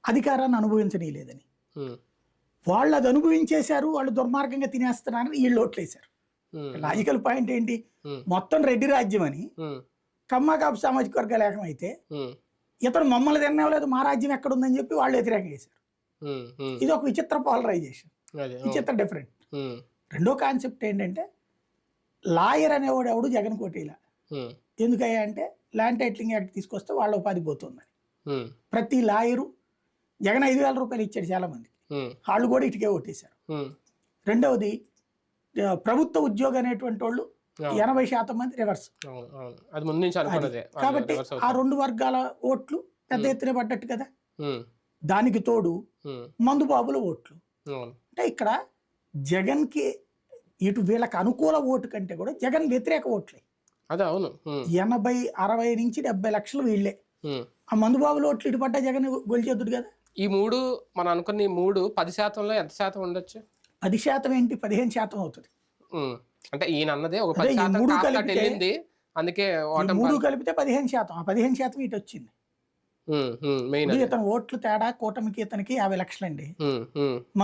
అధికారాన్ని అనుభవించనీయలేదని. ఉమ్, వాళ్ళు అది అనుభవించేశారు, వాళ్ళు దుర్మార్గంగా తినేస్తున్నారని వీళ్ళు ఓట్లేశారు. ఉమ్, లాజికల్ పాయింట్ ఏంటి? ఉమ్, మొత్తం రెడ్డి రాజ్యం అని ఉమ్, కమ్మ కాపు సామాజిక వర్గాలు ఏకమైతే ఉమ్, ఇతను మమ్మల్ని తినలేదు, మా రాజ్యం ఎక్కడుందని చెప్పి వాళ్ళు వ్యతిరేకం చేశారు. ఉమ్, ఉమ్, ఇది ఒక విచిత్ర పోలరైజేషన్, అదే, విచిత్ర డిఫరెంట్. ఉమ్, రెండో కాన్సెప్ట్ ఏంటంటే లాయర్ అనేవాడు ఎవడు జగన్ కోటిలా. ఉమ్, ఎందుకయ్యా అంటే ల్యాండ్ టైటిలింగ్ యాక్ట్ తీసుకొస్తే వాళ్ళ ఉపాధి పోతుందని. ఉమ్, ప్రతి లాయరు జగన్ 5,000 రూపాయలు ఇచ్చాడు చాలా మందికి, ఉమ్, వాళ్ళు కూడా ఇటుకే ఓటేశారు. ఉమ్, రెండవది ప్రభుత్వ ఉద్యోగం అనేటువంటి వాళ్ళు 80% మంది రివర్స్. అవును, అవును. అది ముందు నుంచి అనుకున్నదే. కాబట్టి ఆ రెండు వర్గాల ఓట్లు పెద్ద ఎత్తున పడ్డట్టు కదా. ఉమ్, దానికి తోడు ఉమ్, మందు బాబుల ఓట్లు. అవును, అంటే ఇక్కడ జగన్కి ఇటు వీళ్ళకి అనుకూల ఓటు కంటే కూడా జగన్ వ్యతిరేక ఓట్లే అదే, అవును. ఉమ్, 80, 60 నుంచి 70 లక్షలు వీళ్ళే. ఉమ్. ఆ మందు బాబుల ఓట్లు ఇటు పడ్డా జగన్ గొలిచేద్దుడు కదా. ఈ మూడు మనం అనుకున్న ఈ మూడు 10%లో ఎంత శాతం ఉండొచ్చు? 10% ఏంటి, 15% అవుతుంది. ఉమ్, అంటే ఈయన అన్నదే ఒక అదే ఈ 10% మూడు కాస్త కలిపితే- వెళ్ళింది, అందుకే ఈ ఓటమి. మూడు కలిపితే 15%, ఆ 15% ఇటు వచ్చింది. మెయిన్ ఇతను ఓట్లు తేడా కూటమికి ఇతనికి 50 లక్షలండి.